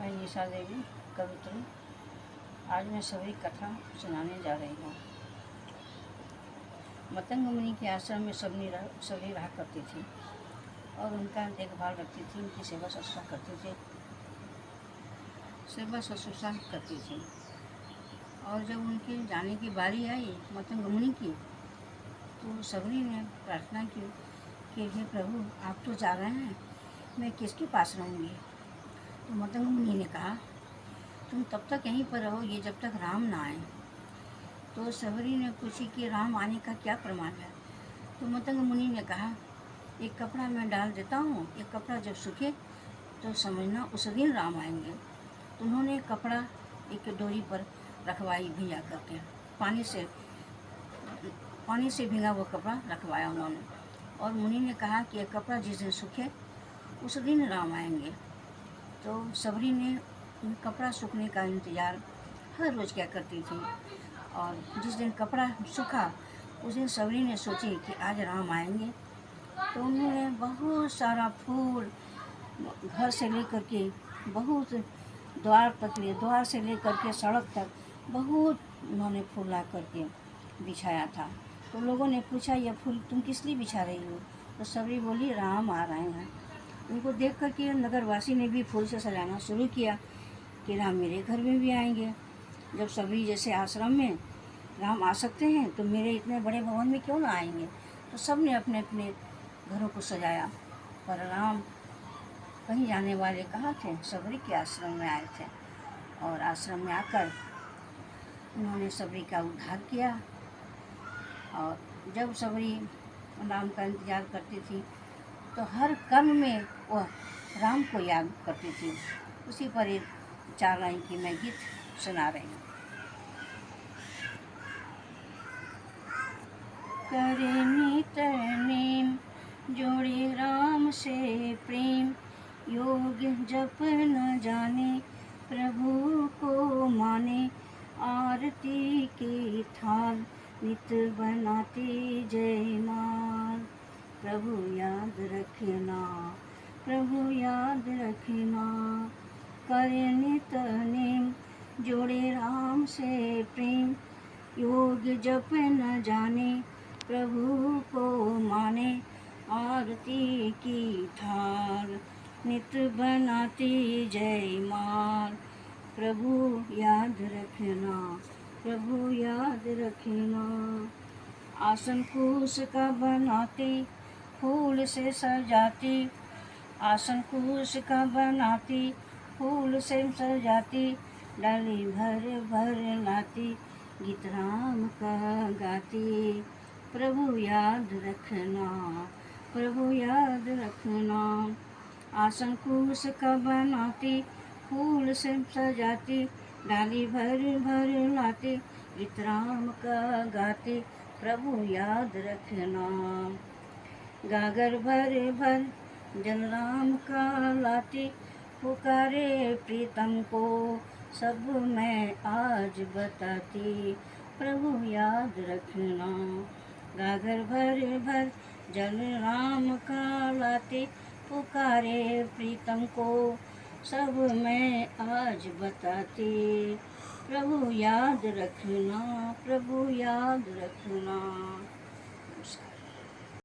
मैं निशा देवी कवित्री। आज मैं सबरी कथा सुनाने जा रही हूँ। मतंग मुनि के आश्रम में सबरी रहा करती थी और उनका देखभाल रखती थी, उनकी सेवा सत्कार करती थी। और जब उनके जाने की बारी आई मतंग मुनि की, तो सबरी ने प्रार्थना की कि हे प्रभु, आप तो जा रहे हैं, मैं किसके पास रहूँगी। तो मतंग मुनि ने कहा, तुम तब तक यहीं पर रहोगे जब तक राम ना आए। तो सबरी ने पूछी कि राम आने का क्या प्रमाण है। तो मतंग मुनि ने कहा, एक कपड़ा मैं डाल देता हूँ, एक कपड़ा जब सूखे तो समझना उस दिन राम आएंगे। तो उन्होंने कपड़ा एक डोरी पर रखवाई भिंगा करके, पानी से भींगा वो कपड़ा रखवाया उन्होंने। और मुनि ने कहा कि एक कपड़ा जिस दिन सूखे उस दिन राम आएंगे। तो सबरी ने कपड़ा सूखने का इंतज़ार हर रोज़ क्या करती थी। और जिस दिन कपड़ा सूखा उस दिन सबरी ने सोची कि आज राम आएंगे। तो उन्होंने बहुत सारा फूल घर से लेकर के बहुत द्वार से लेकर के सड़क तक बहुत उन्होंने फूल ला करके बिछाया था। तो लोगों ने पूछा, यह फूल तुम किस लिए बिछा रही हो। तो सबरी बोली, राम आ रहे हैं। उनको देख कर के नगरवासी ने भी फूल से सजाना शुरू किया कि राम मेरे घर में भी आएंगे। जब सबरी जैसे आश्रम में राम आ सकते हैं तो मेरे इतने बड़े भवन में क्यों ना आएंगे। तो सब ने अपने अपने घरों को सजाया, पर राम कहीं जाने वाले कहाँ थे, सबरी के आश्रम में आए थे। और आश्रम में आकर उन्होंने सबरी का उद्धार किया। और जब सबरी राम का इंतज़ार करती थी तो हर कर्म में वह राम को याद करती थी। उसी पर एक 4 लाइन की मैं गीत सुना रही हूँ। करे नित नेम, जोड़े राम से प्रेम, योग जप न जाने, प्रभु को माने, आरती की थाल नित बनाती जयमाल। प्रभु याद रखना, प्रभु याद रखना, करे नित नेम, जोड़े राम से प्रेम, योग जप न जाने, प्रभु को माने, आरती की थाल नित बनाती जयमाल। प्रभु याद रखना, प्रभु याद रखना, आसन कूस का बनाती, फूल से सजाती, आसन कूस का बनाती, फूल से सजाती, डाली भर भर लाती, गीत राम का गाती। प्रभु याद रखना, प्रभु याद रखना, आसन कूस का बनाती, फूल से सजाती, डाली भर भर लाती, गीत राम का गाती। प्रभु याद रखना, गागर भर भर जल राम का लाती, पुकारे प्रीतम को सब मैं आज बताती। प्रभु याद रखना, गागर भर भर जल राम का लाती, पुकारे प्रीतम को सब मैं आज बताती। प्रभु याद रखना, प्रभु याद रखना।